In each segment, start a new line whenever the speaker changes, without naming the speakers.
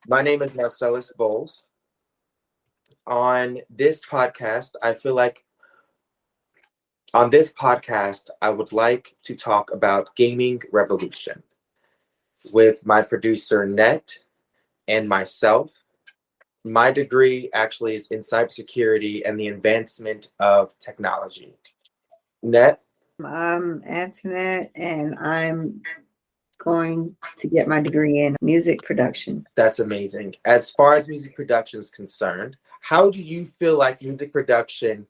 My name is Marcellus Bowles. On this podcast, I feel like on this podcast, I would like to talk about gaming revolution with my producer, Net, and myself. My degree actually is in cybersecurity and the advancement of technology. Net,
I'm Antoinette, and I'm going to get my degree in music production.
that's amazing. As far as music production is concerned, how do you feel like music production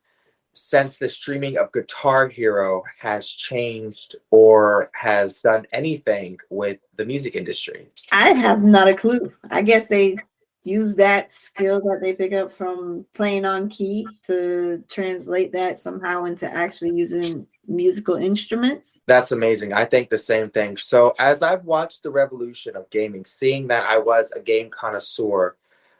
since the streaming of Guitar Hero has changed or has done anything with the music industry?
I have not a clue. I guess they use that skill that they pick up from playing on key to translate that somehow into actually using musical instruments.
That's amazing. I think the same thing. So, as I've watched the revolution of gaming, seeing that I was a game connoisseur,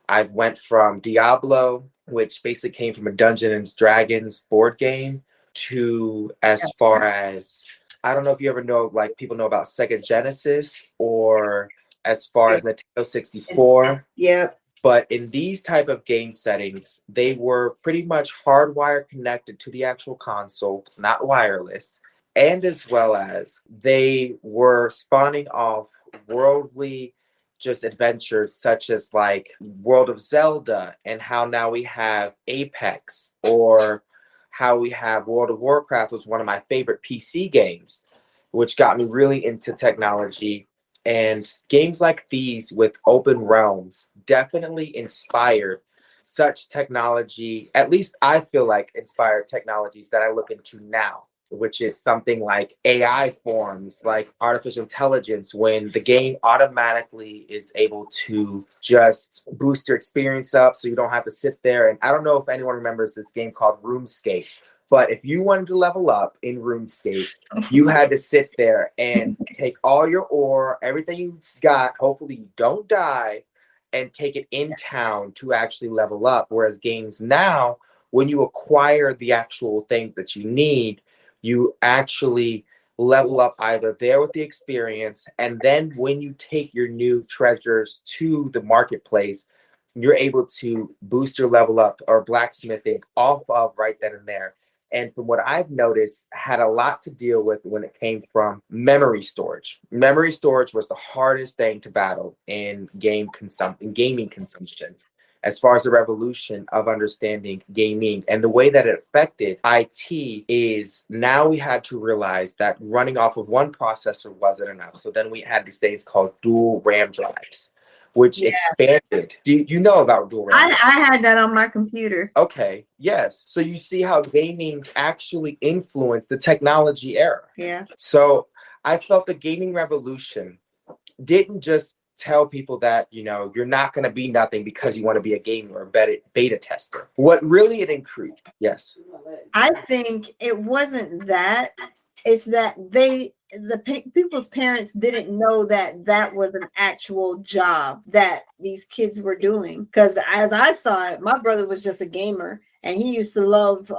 I went from Diablo, which basically came from a Dungeons and Dragons board game, to as far as I don't know if you ever know, like people know about Sega Genesis or as far as Nintendo 64.
Yep.
But in these type of game settings, they were pretty much hardwired connected to the actual console, not wireless, and as well as they were spawning off worldly just adventures such as like World of Zelda and how now we have Apex or how we have World of Warcraft was one of my favorite PC games, which got me really into technology. And games like these with open realms definitely inspired such technology. At least I feel like inspired technologies that I look into now, which is something like AI forms, like artificial intelligence, when the game automatically is able to just boost your experience up so you don't have to sit there. And I don't know if anyone remembers this game called RuneScape. But if you wanted to level up in RuneScape, you had to sit there and take all your ore, everything you got, hopefully you don't die, and take it in town to actually level up. Whereas games now, when you acquire the actual things that you need, you actually level up either there with the experience, and then when you take your new treasures to the marketplace, you're able to boost your level up or blacksmithing off of right then and there. And from what I've noticed, had a lot to deal with when it came from memory storage. Memory storage was the hardest thing to battle in gaming consumption, as far as the revolution of understanding gaming and the way that it affected IT is now we had to realize that running off of one processor wasn't enough. So then we had these things called dual RAM drives, which expanded. Do you know about dual RAM?
I had that on my computer.
Okay, yes. So you see how gaming actually influenced the technology era.
Yeah.
So I felt the gaming revolution didn't just tell people that, you're not going to be nothing because you want to be a gamer or beta tester. What really it increased. Yes.
I think it wasn't that. It's that people's parents didn't know that was an actual job that these kids were doing. Because as I saw it, my brother was just a gamer, and he used to love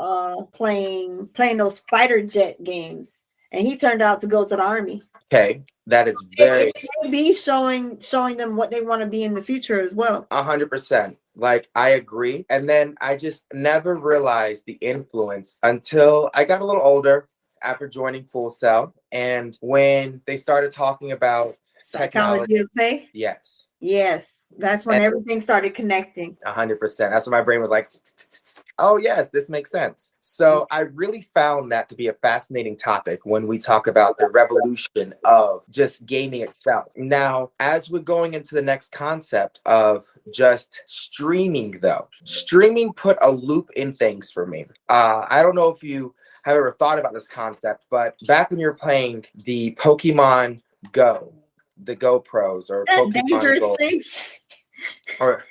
playing those fighter jet games. And he turned out to go to the Army.
Okay, that is very.
It may be showing them what they want to be in the future as well.
100%. Like, I agree. And then I just never realized the influence until I got a little older after joining Full Sail. And when they started talking about
Psychology of play. Yes, that's when everything started connecting.
100%. That's when my brain was like, oh yes, this makes sense. So I really found that to be a fascinating topic when we talk about the revolution of just gaming itself. Now, as we're going into the next concept of just streaming, though, streaming put a loop in things for me. I don't know if you have ever thought about this concept, but back when you're playing the Pokemon Go, the GoPros or
that
Pokemon Go,
thing.
or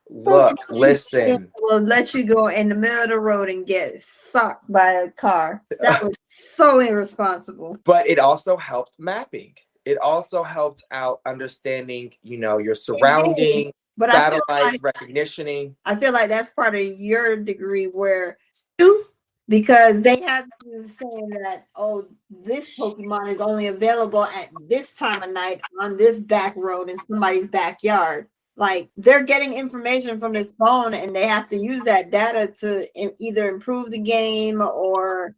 look, listen,
will let you go in the middle of the road and get socked by a car. That was so irresponsible.
But it also helped mapping. It also helped out understanding, your surrounding,
but
satellite recognition.
I feel like that's part of your degree where you, because they have you saying that, oh, this Pokemon is only available at this time of night on this back road in somebody's backyard. Like they're getting information from this phone and they have to use that data to either improve the game or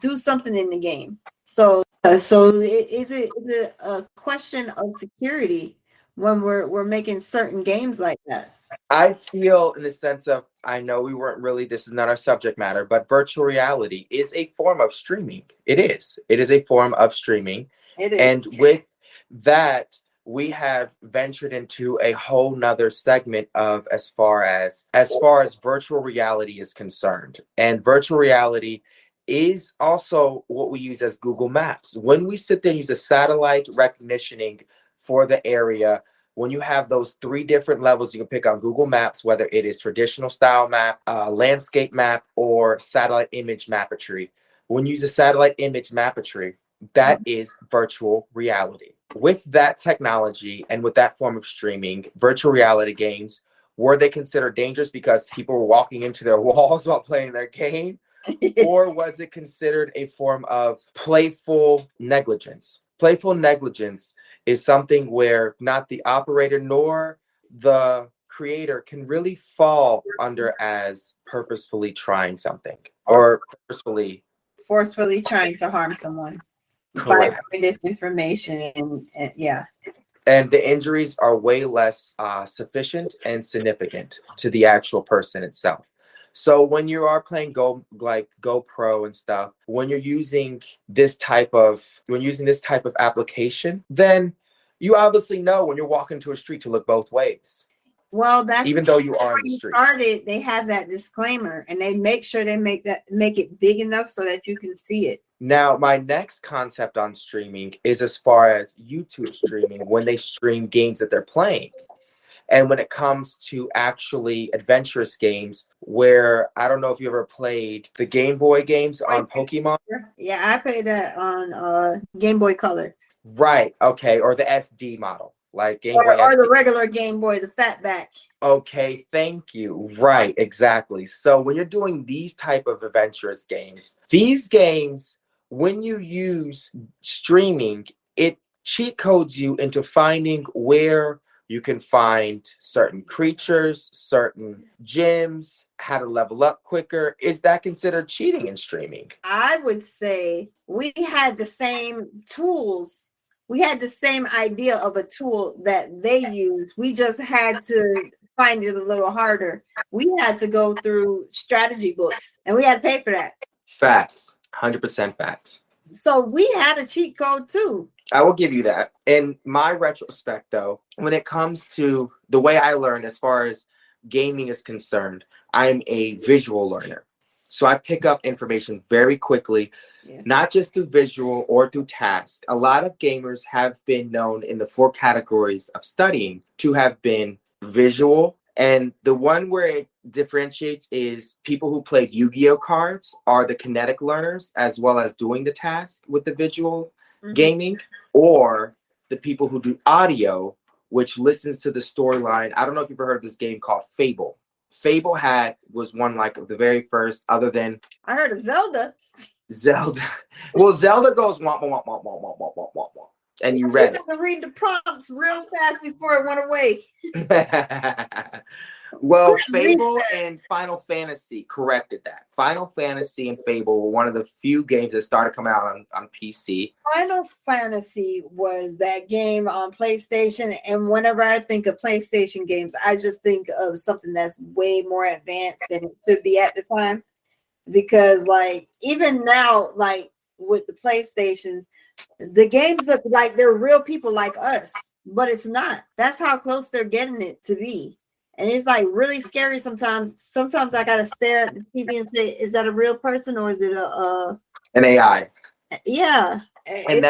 do something in the game. So is it a question of security when we're making certain games like that?
I feel in the sense of, I know we weren't really, this is not our subject matter, but virtual reality is a form of streaming. It is. It is a form of streaming.
It is.
And with that, we have ventured into a whole nother segment of as far as virtual reality is concerned. And virtual reality is also what we use as Google Maps. When we sit there and use a satellite recognitioning for the area, when you have those three different levels you can pick on Google Maps, whether it is traditional style map, landscape map, or satellite image mappery. When you use a satellite image mappery, that is virtual reality. With that technology and with that form of streaming, virtual reality games, were they considered dangerous because people were walking into their walls while playing their game? Or was it considered a form of playful negligence? Playful negligence is something where not the operator nor the creator can really fall under as purposefully trying something or purposefully
forcefully trying to harm someone by
correct.
this information and yeah.
And the injuries are way less sufficient and significant to the actual person itself. So when you are playing GoPro and stuff, when you're using this type of application, then you obviously know when you're walking to a street to look both ways.
Well, that's
even though you are in the
you
street.
started, they have that disclaimer and they make sure they make it big enough so that you can see it.
Now, my next concept on streaming is as far as YouTube streaming, when they stream games that they're playing. And when it comes to actually adventurous games, where I don't know if you ever played the Game Boy games on Pokemon.
Yeah, I played that on Game Boy Color.
Right. Okay. Or the SD model, like Game Boy
or
SD.
the regular Game Boy, the fatback.
Okay. Thank you. Right. Exactly. So when you're doing these type of adventurous games, these games, when you use streaming, it cheat codes you into finding where you can find certain creatures, certain gyms, how to level up quicker. Is that considered cheating in streaming?
I would say we had the same tools. We had the same idea of a tool that they use. We just had to find it a little harder. We had to go through strategy books and we had to pay for that.
Facts. 100% facts.
So we had a cheat code too.
I will give you that. In my retrospect, though, when it comes to the way I learned as far as gaming is concerned, I'm a visual learner. So I pick up information very quickly, not just through visual or through task. A lot of gamers have been known in the 4 categories of studying to have been visual. And the one where it differentiates is people who played Yu-Gi-Oh cards are the kinetic learners, as well as doing the task with the visual gaming, or the people who do audio, which listens to the storyline. I don't know if you've ever heard of this game called Fable. Fable was one like of the very first, other than
I heard of Zelda.
Well, Zelda goes womp womp womp womp womp womp womp womp, and you read it.
I read the prompts real fast before it went away.
Well, Fable and Final Fantasy corrected that. Final Fantasy and Fable were one of the few games that started coming out on PC.
Final Fantasy was that game on PlayStation, and whenever I think of PlayStation games, I just think of something that's way more advanced than it should be at the time. Because like even now, like with the PlayStations, the games look like they're real people like us, but it's not. That's how close they're getting it to be. And it's like really scary sometimes. Sometimes I gotta stare at the TV and say, "Is that a real person or is it
an AI?"
Yeah,
and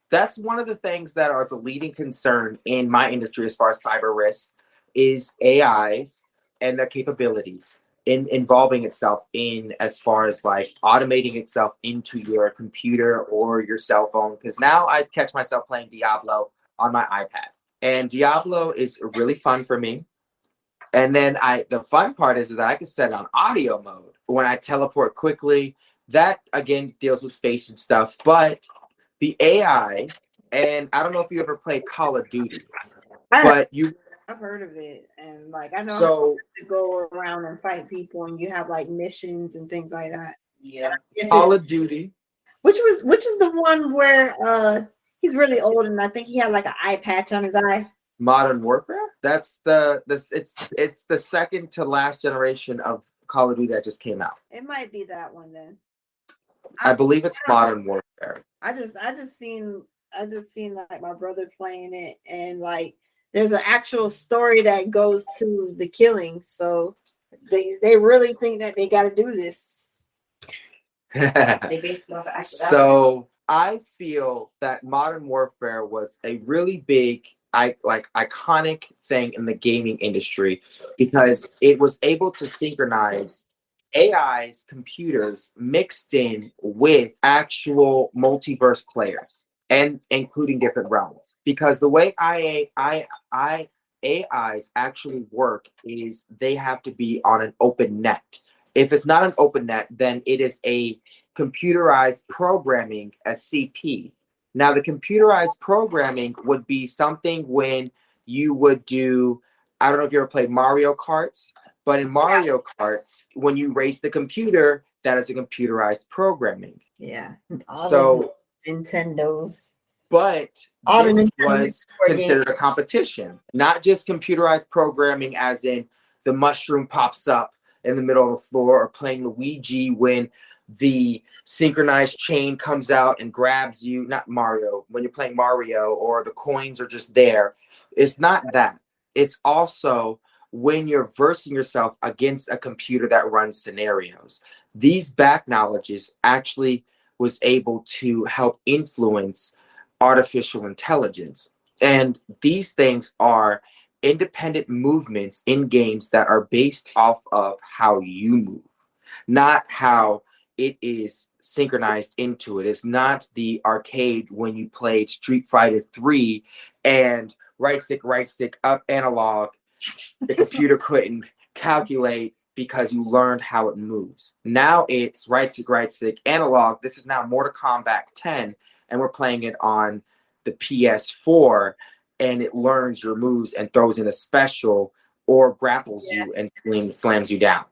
that's one of the things that is a leading concern in my industry as far as cyber risk is AIs and their capabilities in involving itself in as far as like automating itself into your computer or your cell phone. Because now I catch myself playing Diablo on my iPad, and Diablo is really fun for me. And then the fun part is that I can set it on audio mode when I teleport quickly. That again deals with space and stuff. But the AI, and I don't know if you ever played Call of Duty, but
I've heard of it, and like I know how
So
to go around and fight people, and you have like missions and things like that.
Yeah.
Call of Duty,
Which is the one where he's really old, and I think he had like an eye patch on his eye.
Modern Warfare. That's it's the second to last generation of Call of Duty that just came out.
It might be that one then.
I believe it's Modern Warfare.
I just seen like my brother playing it, and like there's an actual story that goes to the killing. So they really think that they got to do this.
They based off of
So I feel that Modern Warfare was a really big, iconic thing in the gaming industry because it was able to synchronize AI's computers mixed in with actual multiverse players and including different realms. Because the way AIs actually work is they have to be on an open net. If it's not an open net, then it is a computerized programming, a CP. Now, the computerized programming would be something when you would do, I don't know if you ever played Mario Karts, but in Mario Kart, when you race the computer, that is a computerized programming.
Yeah.
So
Nintendo's.
But
All the
this
Nintendo
was
64
considered a competition, not just computerized programming, as in the mushroom pops up in the middle of the floor, or playing Luigi when the synchronized chain comes out and grabs you. Not Mario, when you're playing Mario, or the coins are just there. It's not that. It's also when you're versing yourself against a computer that runs scenarios. These back knowledges actually was able to help influence artificial intelligence. And these things are independent movements in games that are based off of how you move, not how it is synchronized into it. It's not the arcade when you played Street Fighter 3 and right stick up analog. The computer couldn't calculate because you learned how it moves. Now it's right stick analog. This is now Mortal Kombat 10, and we're playing it on the PS4, and it learns your moves and throws in a special or grapples you and slams you down.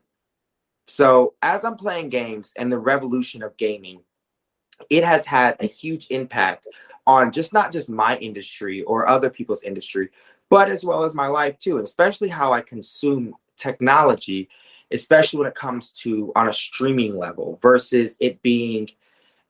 So as I'm playing games and the revolution of gaming, it has had a huge impact on not just my industry or other people's industry, but as well as my life too, and especially how I consume technology, especially when it comes to on a streaming level versus it being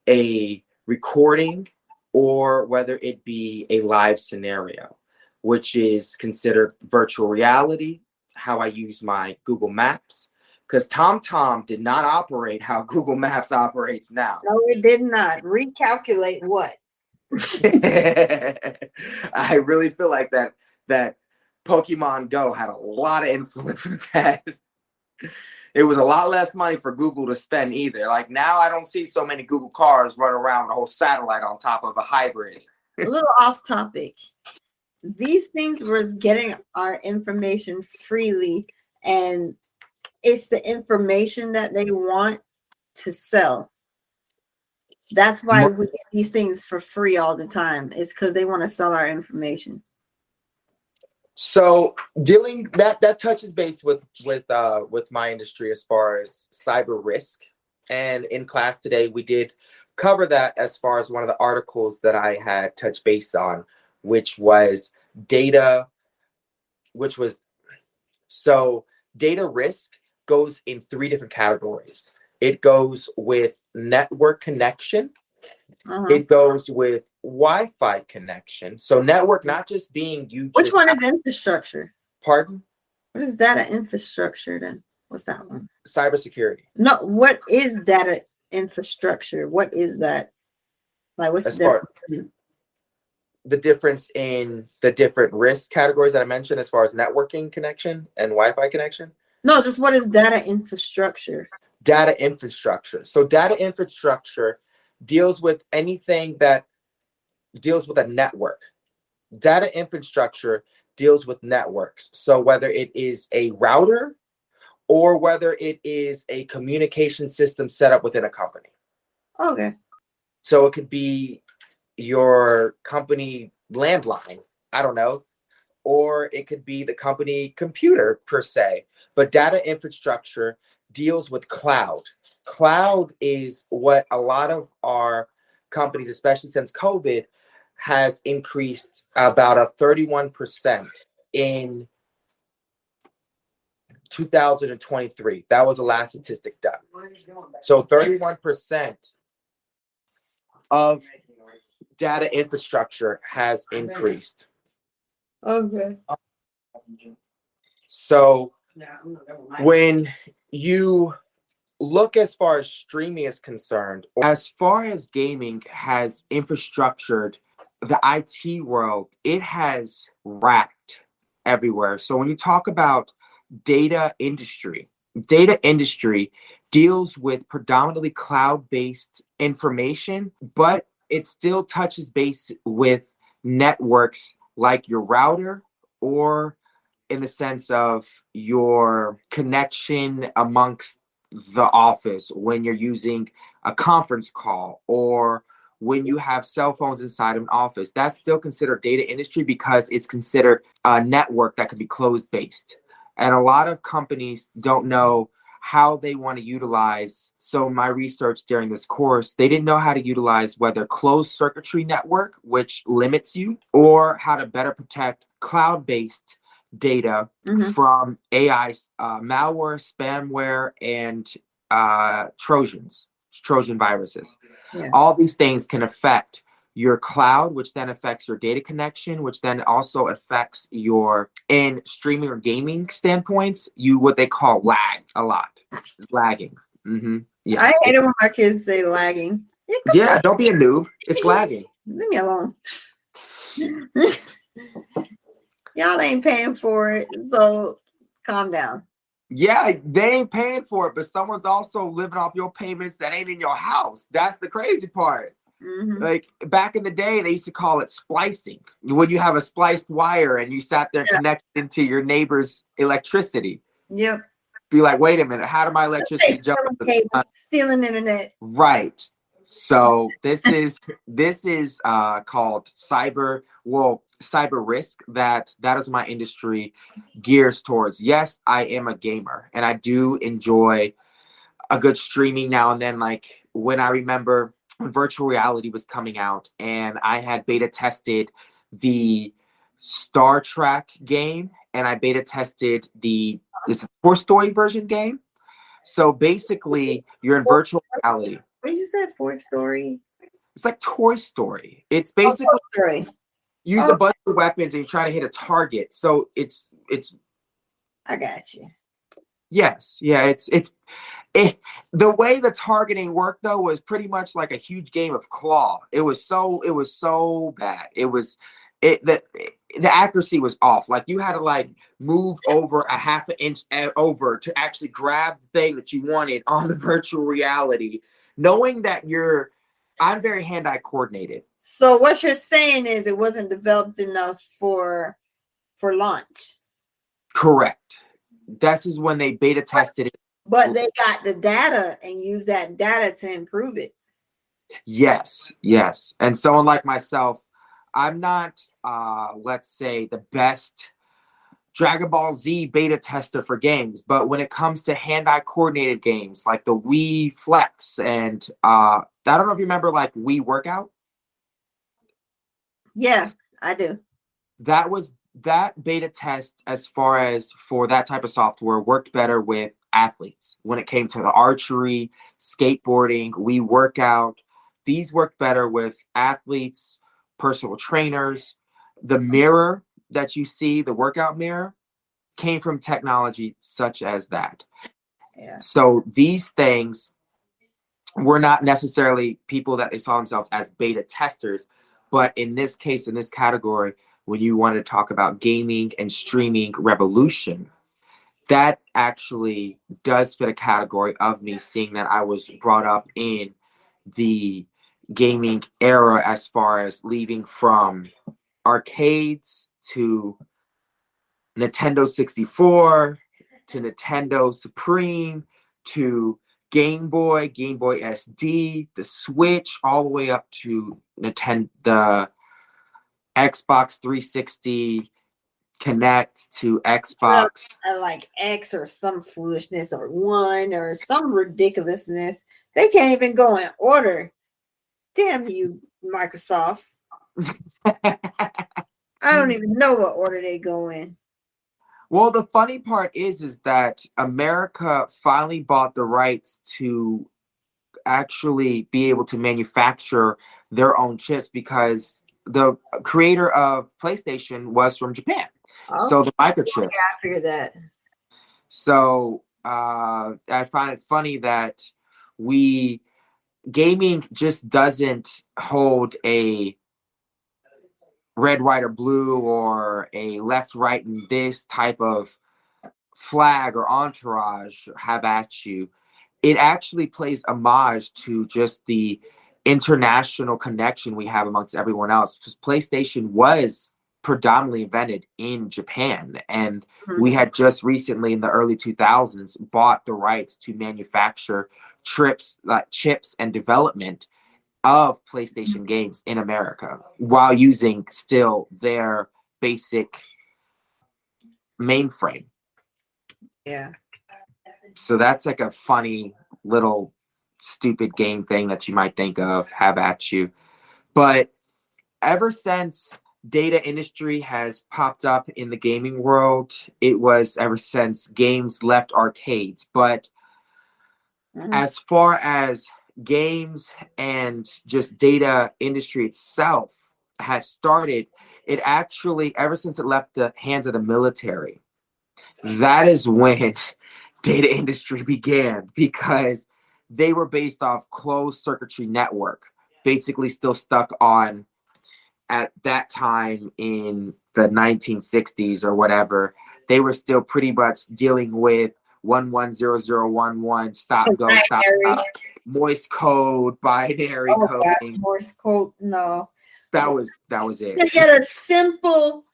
a recording or whether it be a live scenario, which is considered virtual reality, how I use my Google Maps, because TomTom did not operate how Google Maps operates now.
No, it did not. Recalculate what?
I really feel like that Pokemon Go had a lot of influence with that. It was a lot less money for Google to spend either. Like now I don't see so many Google cars running around with a whole satellite on top of a hybrid.
A little off topic. These things was getting our information freely, and it's the information that they want to sell. That's why we get these things for free all the time. It's because they want to sell our information.
So dealing that touches base with my industry as far as cyber risk, and in class today we did cover that as far as one of the articles that I had touched base on, which was data risk goes in 3 different categories. It goes with network connection. It goes with Wi-Fi connection. So network, not just being you.
Which one is infrastructure?
Pardon?
What is data infrastructure then? What's that one?
Cybersecurity.
No, what is data infrastructure? What is that? Like, what's
the difference in the different risk categories that I mentioned as far as networking connection and Wi-Fi connection?
No, just what is data infrastructure?
Data infrastructure. So data infrastructure deals with anything that deals with a network. Data infrastructure deals with networks. So whether it is a router or whether it is a communication system set up within a company.
Okay.
So it could be your company landline. I don't know. or it could be the company computer per se. But data infrastructure deals with cloud. Cloud is what a lot of our companies, especially since COVID, has increased about a 31% in 2023. That was the last statistic done. So 31% of data infrastructure has increased.
Okay.
So when you look as far as streaming is concerned, as far as gaming has infrastructured the IT world, it has racked everywhere. So when you talk about data industry deals with predominantly cloud-based information, but it still touches base with networks like your router, or in the sense of your connection amongst the office when you're using a conference call, or when you have cell phones inside of an office. That's still considered data industry because it's considered a network that can be closed based. And a lot of companies don't know how they want to utilize. So my research during this course, they didn't know how to utilize whether closed circuitry network, which limits you, or how to better protect cloud-based data from AI, malware, spamware, and Trojan viruses.
Yeah.
All these things can affect your cloud, which then affects your data connection, which then also affects your, in streaming or gaming standpoints, what they call lag a lot. Lagging. Yes.
I hate it when my kids say lagging.
Yeah, don't be a noob. It's lagging.
Leave me alone. Y'all ain't paying for it, so calm down.
Yeah, they ain't paying for it, but someone's also living off your payments that ain't in your house. That's the crazy part. Like back in the day, they used to call it splicing. When you have a spliced wire and you sat there connected into your neighbor's electricity.
Yep.
Be like, wait a minute, how did my electricity jump?
Stealing internet.
Right. So this is called cyber risk. That is my industry gears towards. Yes, I am a gamer and I do enjoy a good streaming now and then. Like when I remember when virtual reality was coming out and I had beta tested the Star Trek game and I beta tested this Toy Story version game. So basically you're in virtual reality.
What did you say? Toy Story?
It's like Toy Story. It's basically use a bunch of weapons and you try to hit a target. So it's
I got you.
Yes. Yeah, the way the targeting worked though was pretty much like a huge game of Claw. It was so bad. The accuracy was off. Like you had to like move over a half an inch over to actually grab the thing that you wanted on the virtual reality, knowing that I'm very hand-eye coordinated.
So what you're saying is it wasn't developed enough for launch.
Correct. This is when they beta tested it.
But they got the data and used that data to improve it.
Yes. And someone like myself, I'm not, let's say, the best Dragon Ball Z beta tester for games, but when it comes to hand-eye coordinated games like the Wii Flex and I don't know if you remember like Wii Workout.
Yes, I do.
That beta test, as far as for that type of software, worked better with athletes when it came to the archery, skateboarding, Wii Workout. These worked better with athletes, personal trainers. The mirror that you see, the workout mirror, came from technology such as that.
Yeah.
So these things were not necessarily people that they saw themselves as beta testers, but in this case, in this category, when you want to talk about gaming and streaming revolution, that actually does fit a category of me, seeing that I was brought up in the gaming era, as far as leaving from arcades to Nintendo 64 to Nintendo Supreme to Game Boy SD, the Switch, all the way up to the Xbox 360, connect to Xbox.
Like X or some foolishness or one or some ridiculousness. They can't even go in order. Damn you, Microsoft. I don't even know what order they go in.
Well, the funny part is that America finally bought the rights to actually be able to manufacture their own chips because the creator of PlayStation was from Japan.
Oh,
So the microchips.
yeah, I figured that.
So I find it funny that gaming just doesn't hold a red, white, or blue or a left, right, and this type of flag or entourage have at you. It actually plays homage to just the international connection we have amongst everyone else. Because PlayStation was predominantly invented in Japan, and we had just recently in the early 2000s bought the rights to manufacture chips and development of PlayStation games in America while using still their basic mainframe.
Yeah.
So that's like a funny little stupid game thing that you might think of, have at you. But ever since data industry has popped up in the gaming world, it was ever since games left arcades. But as far as games and just data industry itself has started, it actually, ever since it left the hands of the military, that is when data industry began, because they were based off closed circuitry network, basically still stuck on, at that time in the 1960s or whatever, they were still pretty much dealing with 110011 stop go stop stop, Morse code, binary coding.
Gosh, Morse code, no.
That was it.
To get a simple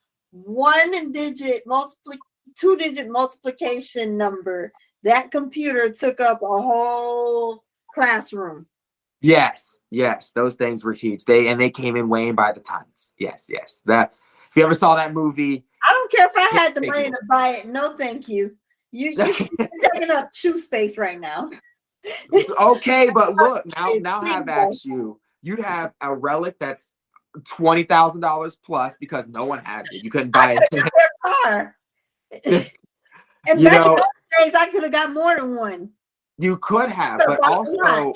two-digit multiplication number, that computer took up a whole classroom.
Yes, those things were huge. They came in weighing by the tons. Yes. That, if you ever saw that movie,
I don't care if I had the money to buy it. No, thank you. You're taking up shoe space right now.
Okay, but look, now have at you. You'd have a relic that's $20,000 plus because no one has it. You couldn't buy it.
Car. And back in those days, I could have got more than one.
You could have, but also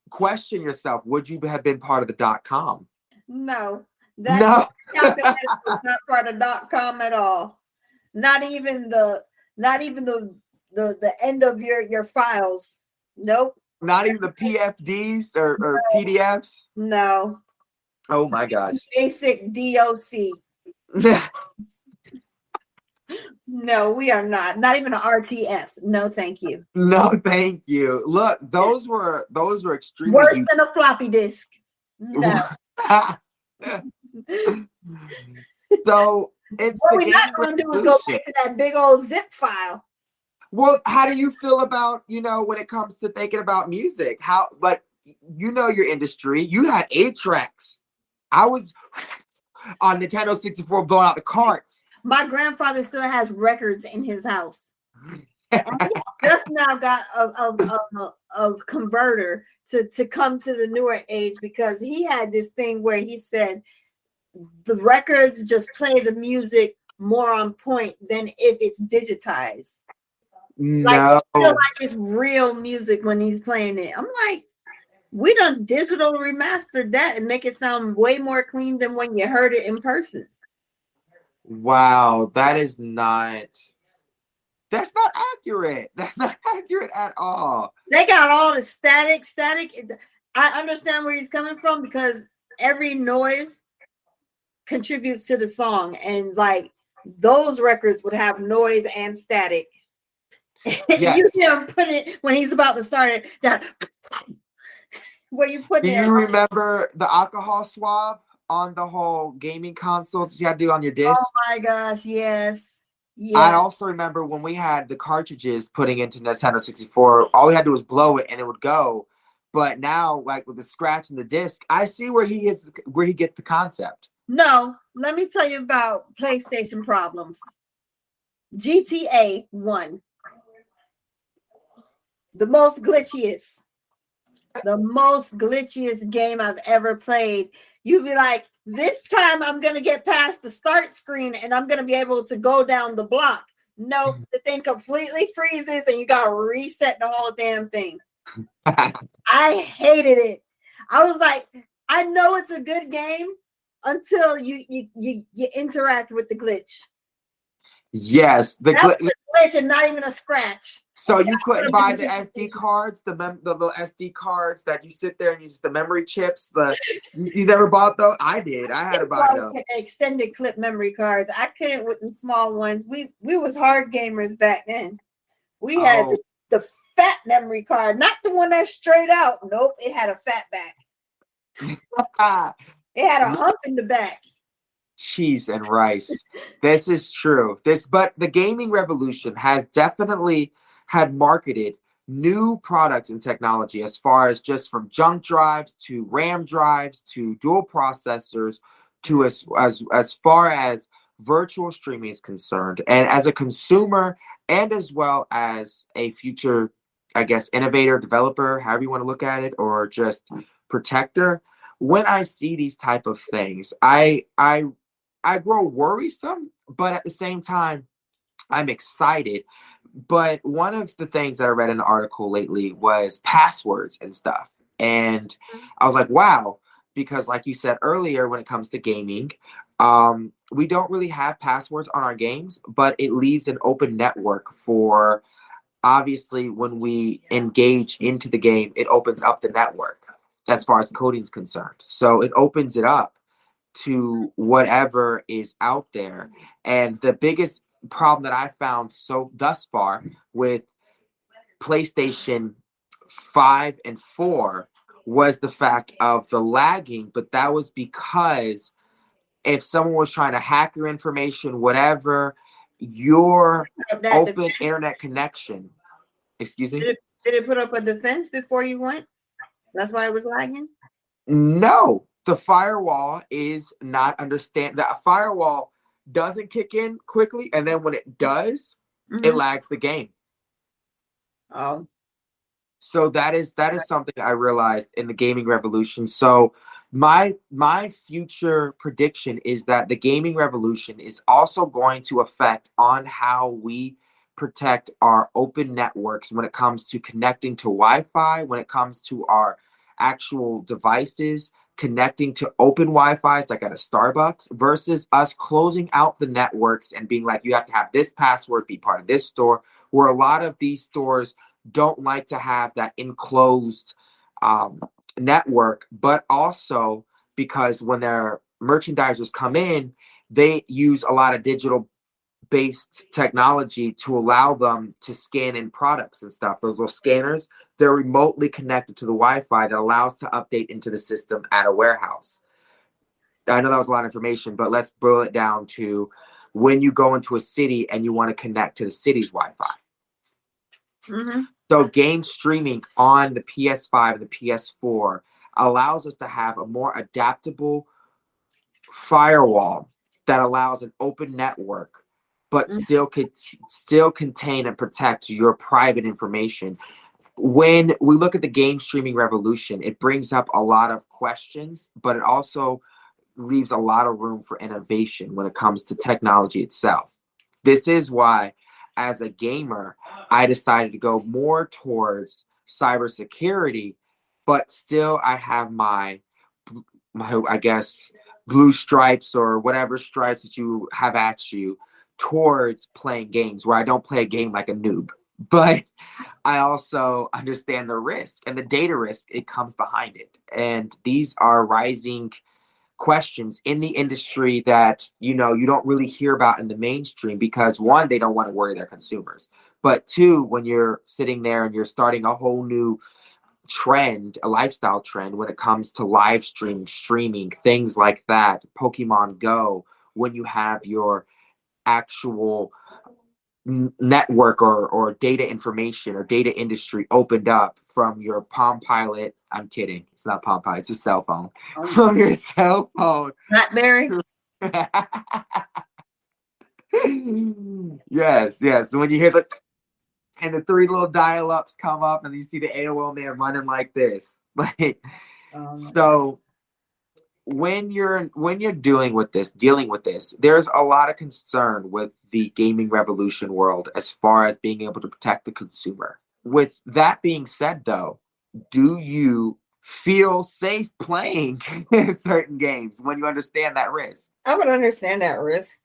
question yourself: would you have been part of the .com?
No, that calculator was not part of .com at all. Not even the end of your files. Nope.
Not even the PFDs or PDFs.
No.
Oh my gosh.
Basic DOC. No, we are not. Not even an RTF. No, thank you.
No, thank you. Look, those were extremely
worse than a floppy disk. No.
So it's
what we're not going to do is go back to that big old zip file.
Well, how do you feel about, when it comes to thinking about music? How, like, your industry, you had 8 tracks. I was on Nintendo 64 blowing out the carts.
My grandfather still has records in his house. And he just now got a converter to come to the newer age, because he had this thing where he said the records just play the music more on point than if it's digitized.
No.
Like, I feel like it's real music when he's playing it. I'm like, we done digital remastered that and make it sound way more clean than when you heard it in person.
Wow, that's not accurate. That's not accurate at all.
They got all the static. I understand where he's coming from, because every noise contributes to the song, and like those records would have noise and static. Yes. You see him put it when he's about to start it down. Where you put it?
Do you remember the alcohol swab on the whole gaming console that you had to do on your disc?
Oh my gosh, yes.
I also remember when we had the cartridges putting into Nintendo 64, all we had to do was blow it and it would go. But now, like with the scratch in the disc, I see where he gets the concept.
No, let me tell you about PlayStation problems. GTA 1, the most glitchiest game I've ever played. You'd be like, this time I'm going to get past the start screen and I'm going to be able to go down the block. No, the thing completely freezes and you got to reset the whole damn thing. I hated it. I was like, I know it's a good game until you interact with the glitch.
Yes,
the glitch and not even a scratch.
So you couldn't buy the SD cards, the little SD cards that you sit there and use the memory chips. You never bought those? I did. I had to buy those.
Extended clip memory cards. I couldn't with the small ones. We was hard gamers back then. We had the fat memory card, not the one that's straight out. Nope, it had a fat back. It had a hump in the back.
Cheese and rice. This is true. But the gaming revolution has definitely had marketed new products and technology, as far as just from junk drives to RAM drives to dual processors to as far as virtual streaming is concerned. And as a consumer and as well as a future, I guess, innovator, developer, however you want to look at it, or just protector, when I see these type of things, I grow worrisome, but at the same time, I'm excited. But one of the things that I read in an article lately was passwords and stuff. And I was like, wow, because like you said earlier, when it comes to gaming, we don't really have passwords on our games, but it leaves an open network for, obviously, when we engage into the game, it opens up the network as far as coding is concerned. So it opens it up to whatever is out there. And the biggest problem that I found thus far with PlayStation 5 and 4 was the fact of the lagging, but that was because if someone was trying to hack your information, whatever, your open internet connection. Excuse me?
Did it put up a defense before you went? That's why it was lagging?
No. The firewall is not understand that firewall doesn't kick in quickly, and then when it does, it lags the game.
Oh,
so that is something I realized in the gaming revolution. So my future prediction is that the gaming revolution is also going to affect on how we protect our open networks when it comes to connecting to Wi-Fi, when it comes to our actual devices connecting to open Wi-Fi's like at a Starbucks, versus us closing out the networks and being like, you have to have this password, be part of this store, where a lot of these stores don't like to have that enclosed network, but also because when their merchandisers come in, they use a lot of digital based technology to allow them to scan in products and stuff. Those little scanners, they're remotely connected to the Wi-Fi that allows to update into the system at a warehouse. I know that was a lot of information, but let's boil it down to when you go into a city and you want to connect to the city's Wi-Fi. So game streaming on the PS5 and the PS4 allows us to have a more adaptable firewall that allows an open network, but still contain and protect your private information. When we look at the game streaming revolution, it brings up a lot of questions, but it also leaves a lot of room for innovation when it comes to technology itself. This is why, as a gamer, I decided to go more towards cybersecurity, but still I have my I guess, blue stripes or whatever stripes that you have at you towards playing games, where I don't play a game like a noob, but I also understand the risk and the data risk it comes behind it. And these are rising questions in the industry that, you don't really hear about in the mainstream, because one, they don't want to worry their consumers, but two, when you're sitting there and you're starting a whole new trend, a lifestyle trend when it comes to live streaming, things like that, Pokemon Go, when you have your actual network or data information or data industry opened up from your Palm Pilot. I'm kidding. It's not Palm Pilot. It's a cell phone. From your cell phone.
Blackberry.
Yes. When you hear and the three little dial-ups come up and you see the AOL man running like this. Like, so when you're dealing with this, there's a lot of concern with the gaming revolution world as far as being able to protect the consumer. With that being said, though, do you feel safe playing certain games when you understand that risk?
I would understand that risk.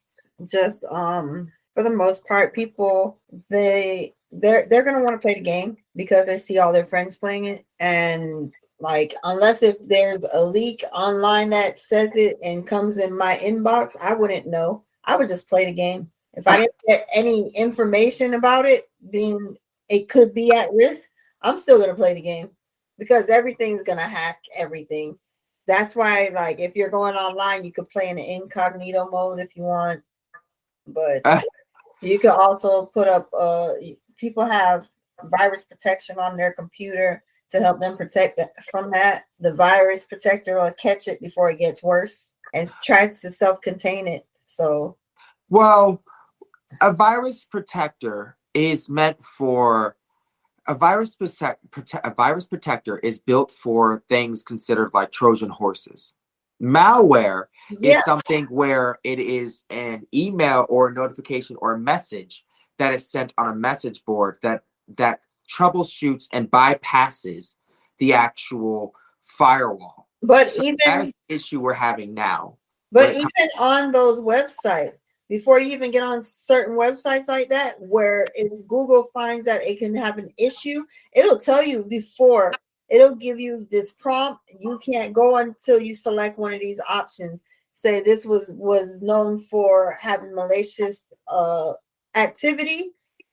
Just for the most part, people they're gonna want to play the game because they see all their friends playing it, and like unless if there's a leak online that says it and comes in my inbox, I wouldn't know. I would just play the game. If I didn't get any information about it being it could be at risk, I'm still gonna play the game because everything's gonna hack everything. That's why, like, if you're going online, you could play in the incognito mode if you want, but you could also put up. People have virus protection on their computer to help them protect from that. The virus protector will catch it before it gets worse and tries to self-contain it. So,
well, a virus protector is meant for a virus protector is built for things considered like Trojan horses. Malware is something where it is an email or a notification or a message that is sent on a message board that troubleshoots and bypasses the actual firewall.
But
so
even
that's the issue we're having now.
But even on those websites, before you even get on certain websites like that, where if Google finds that it can have an issue, it'll tell you before. It'll give you this prompt. You can't go until you select one of these options. Say this was known for having malicious activity.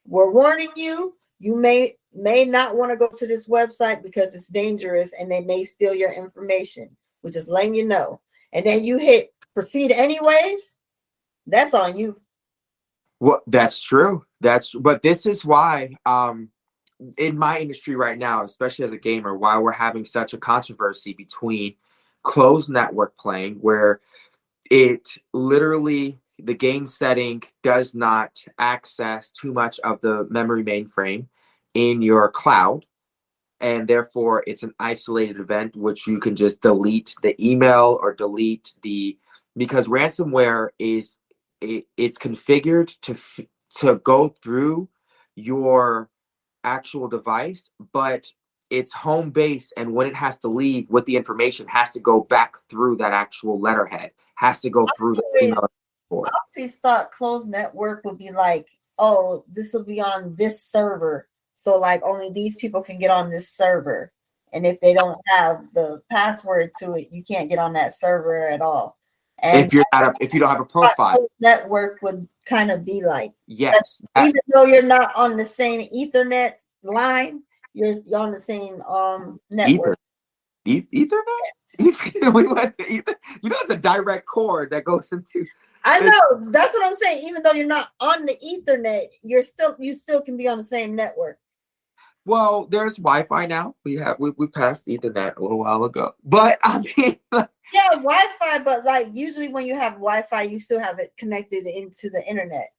We're warning you. You may not want to go to this website because it's dangerous and they may steal your information. We're just letting you know. And then you hit proceed anyways. That's on you.
Well, that's true. But this is why in my industry right now, especially as a gamer, why we're having such a controversy between closed network playing, where it literally the game setting does not access too much of the memory mainframe in your cloud, and therefore it's an isolated event which you can just delete the email or delete because ransomware is it's configured to go through your actual device, but it's home base, and when it has to leave with the information has to go back through that actual letterhead, has to go through the email.
I always thought closed network would be like, oh, this will be on this server, so like only these people can get on this server, and if they don't have the password to it, you can't get on that server at all. And
if you don't have a profile,
network would kind of be like,
yes,
even though you're not on the same Ethernet line, you're on the same network.
Ethernet? Yes. We went to Ether. It's a direct cord that goes into.
I know, that's what I'm saying. Even though you're not on the Ethernet, you still can be on the same network.
Well, there's Wi-Fi now. We passed Ethernet a little while ago, but I mean,
yeah, Wi-Fi. But like usually when you have Wi-Fi, you still have it connected into the internet.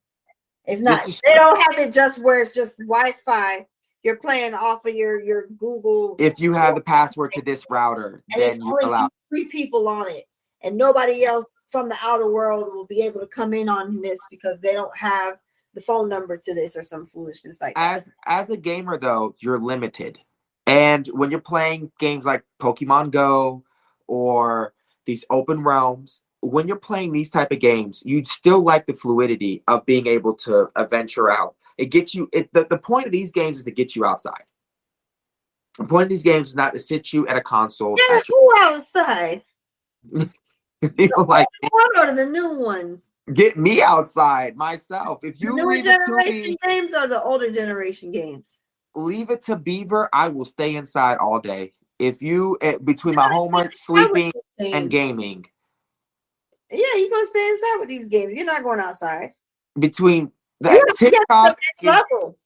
It's not. They don't have it just where it's just Wi-Fi. You're playing off of your Google.
If you have the password to this router,
and then you allow 3 people on it, and nobody else from the outer world will be able to come in on this because they don't have the phone number to this or some foolishness like that.
As a gamer, though, you're limited. And when you're playing games like Pokemon Go or these open realms, when you're playing these type of games, you'd still like the fluidity of being able to venture out. It gets you. The point of these games is to get you outside. The point of these games is not to sit you at a console.
Yeah, who outside?
People like
one or the new one.
Get me outside myself. If you
the newer generation games or the older generation games,
leave it to Beaver. I will stay inside all day. If you between my homework, sleeping, and gaming.
Yeah, you're gonna stay inside with these games. You're not going outside.
Between
You have to get to the next
is,
level.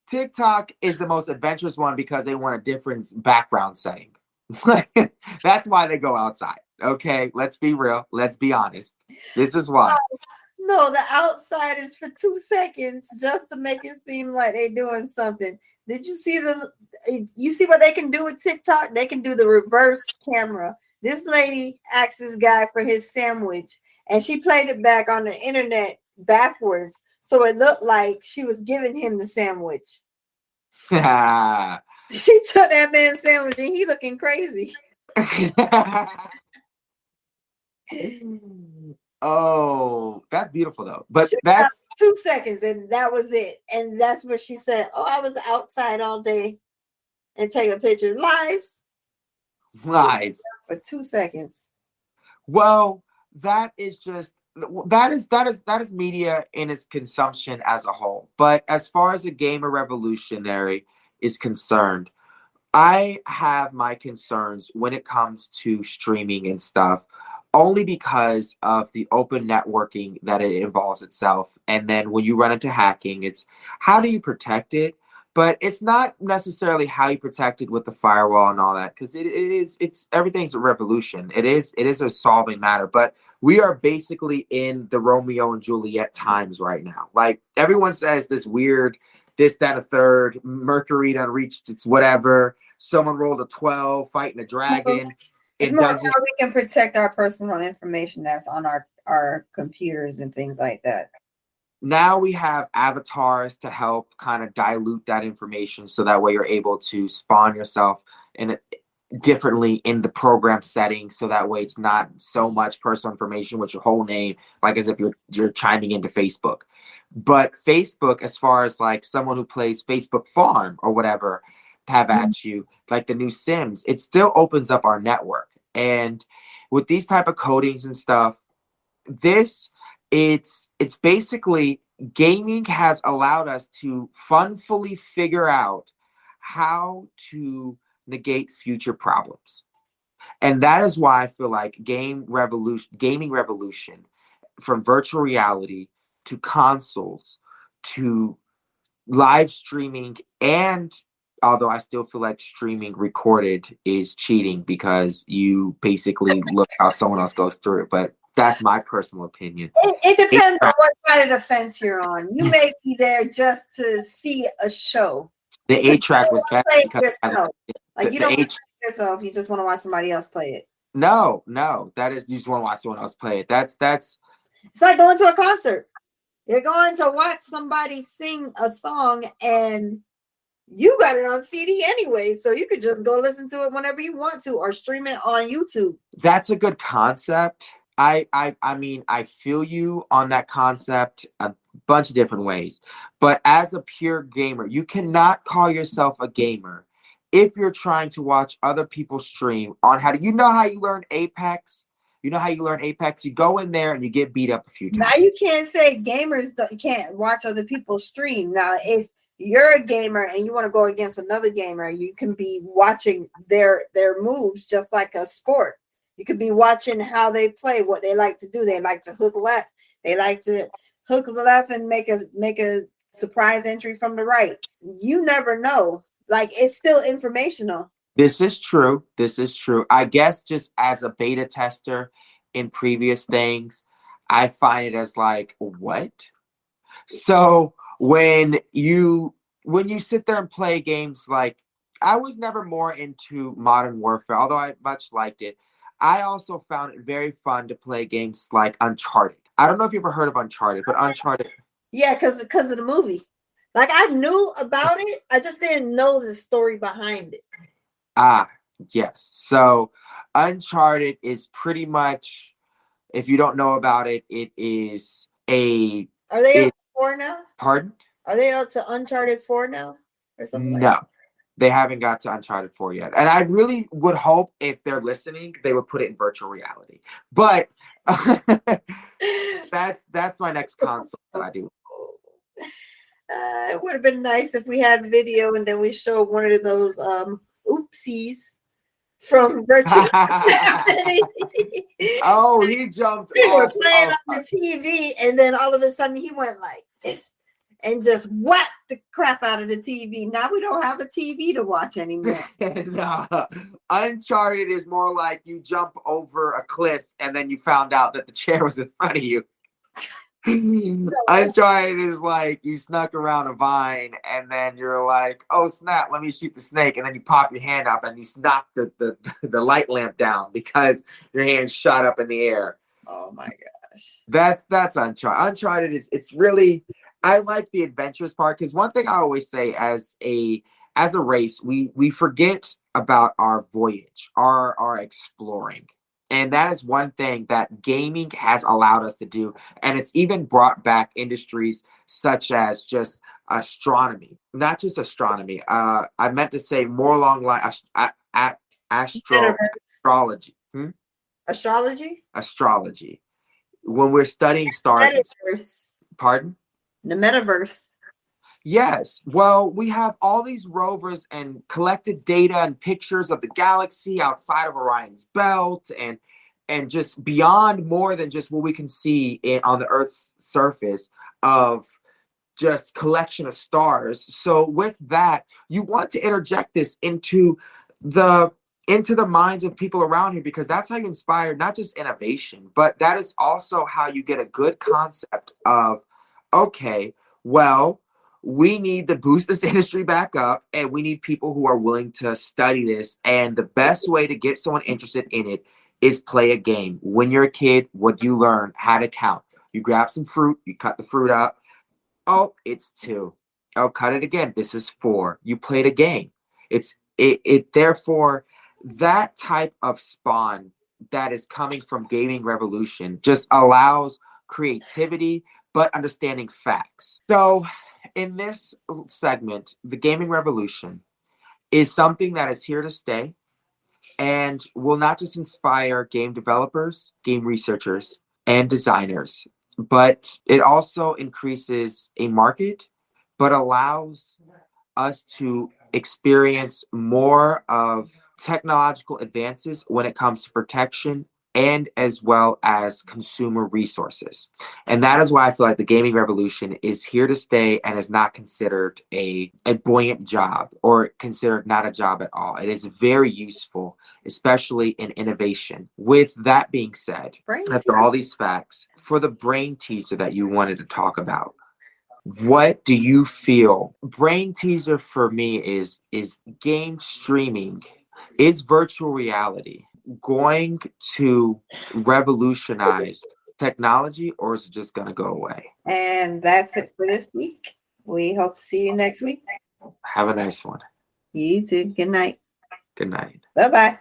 TikTok is the most adventurous one because they want a different background setting. That's why they go outside. Okay, let's be real. Let's be honest. This is why.
No, the outside is for 2 seconds just to make it seem like they're doing something. Did you see you see what they can do with TikTok? They can do the reverse camera. This lady asked this guy for his sandwich and she played it back on the internet backwards. So it looked like she was giving him the sandwich. She took that man's sandwich and he looking crazy.
Oh, that's beautiful though. But
She
that's
2 seconds and that was it. And that's what she said. Oh, I was outside all day and take a picture. Lies
lies.
for 2 seconds.
Well, that is media in its consumption as a whole. But as far as a gamer revolutionary is concerned, I have my concerns when it comes to streaming and stuff, only because of the open networking that it involves itself. And then when you run into hacking, it's how do you protect it? But it's not necessarily how you protect it with the firewall and all that, because it's everything's a revolution. It is a solving matter. But we are basically in the Romeo and Juliet times right now. Like everyone says this weird, this, that, a third, Mercury done reached its whatever. Someone rolled a 12, fighting a dragon.
It's more how we can protect our personal information that's on our computers and things like that.
Now we have avatars to help kind of dilute that information so that way you're able to spawn yourself differently in the program setting, so that way it's not so much personal information with your whole name, like as if you're chiming into Facebook. But Facebook, as far as like someone who plays Facebook Farm or whatever have at you, like the new Sims, it still opens up our network. And with these type of codings and stuff, it's basically gaming has allowed us to funfully figure out how to negate future problems. And that is why I feel like gaming revolution, from virtual reality to consoles to live streaming, and although I still feel like streaming recorded is cheating because you basically look how someone else goes through it, but that's my personal opinion.
It depends on what side of the fence you're on. You may be there just to see a show.
The 8-track was better because
like you don't want to play yourself, you just want to watch somebody else play it.
No, that is, you just want to watch someone else play it. That's
it's like going to a concert. You're going to watch somebody sing a song and you got it on CD anyway, so you could just go listen to it whenever you want to or stream it on YouTube.
That's a good concept. I mean, I feel you on that concept a bunch of different ways. But as a pure gamer, you cannot call yourself a gamer if you're trying to watch other people stream on how you learn Apex? You know how you learn Apex? You go in there and you get beat up a few times.
Now you can't say gamers can't watch other people stream. Now, if you're a gamer and you want to go against another gamer, you can be watching their moves just like a sport. You could be watching how they play, what they like to do. They like to hook left. They like to hook left and make a surprise entry from the right. You never know. Like, it's still informational.
This is true. I guess just as a beta tester in previous things, I find it as like, what? So when you sit there and play games, like, I was never more into Modern Warfare, although I much liked it. I also found it very fun to play games like Uncharted. I don't know if you ever heard of Uncharted, but Uncharted.
Yeah, because of the movie. Like, I knew about it. I just didn't know the story behind it.
Ah, yes. So Uncharted is pretty much, if you don't know about it, it is a...
Are they up to 4 now?
Pardon?
Are they up to Uncharted 4 now? Or something like
No.
that? They
haven't got to Uncharted 4 yet. And I really would hope if they're listening, they would put it in virtual reality. But that's my next console that I do.
It would have been nice if we had video and then we showed one of those oopsies from virtual reality.
Oh, he jumped
We were
off
playing on the TV and then all of a sudden he went like this, and just whack the crap out of the TV. Now we don't have a TV to watch anymore.
No, Uncharted is more like you jump over a cliff and then you found out that the chair was in front of you. Uncharted is like you snuck around a vine and then you're like, oh snap, let me shoot the snake, and then you pop your hand up and you knock the light lamp down because your hand shot up in the air.
Oh my gosh.
That's Uncharted. Uncharted it's really, I like the adventurous part, because one thing I always say as a race, we forget about our voyage, our exploring. And that is one thing that gaming has allowed us to do. And it's even brought back industries such as just astronomy, not just astronomy. I meant to say more along astrology.
Astrology?
Astrology. When we're studying stars.
Metaverse.
Pardon?
The metaverse.
Yes. Well, we have all these rovers and collected data and pictures of the galaxy outside of Orion's belt and just beyond more than just what we can see on the Earth's surface of just collection of stars. So with that, you want to interject this into the minds of people around here, because that's how you inspire not just innovation, but that is also how you get a good concept of, okay, well, we need to boost this industry back up, and we need people who are willing to study this. And the best way to get someone interested in it is play a game. When you're a kid, what you learn, how to count. You grab some fruit, you cut the fruit up. Oh, it's 2. Oh, cut it again. This is 4. You played a game. It therefore, that type of spawn that is coming from Gaming Revolution just allows creativity, but understanding facts. So in this segment, the Gaming Revolution is something that is here to stay and will not just inspire game developers, game researchers, and designers, but it also increases a market, but allows us to experience more of technological advances when it comes to protection and as well as consumer resources. And that is why I feel like the Gaming Revolution is here to stay and is not considered a buoyant job, or considered not a job at all. It is very useful, especially in innovation. With that being said, after all these facts, for the brain teaser that you wanted to talk about, what do you feel? Brain teaser for me is game streaming. Is virtual reality going to revolutionize technology, or is it just going to go away?
And that's it for this week. We hope to see you next week.
Have a nice one.
You too. Good night.
Good night.
Bye-bye.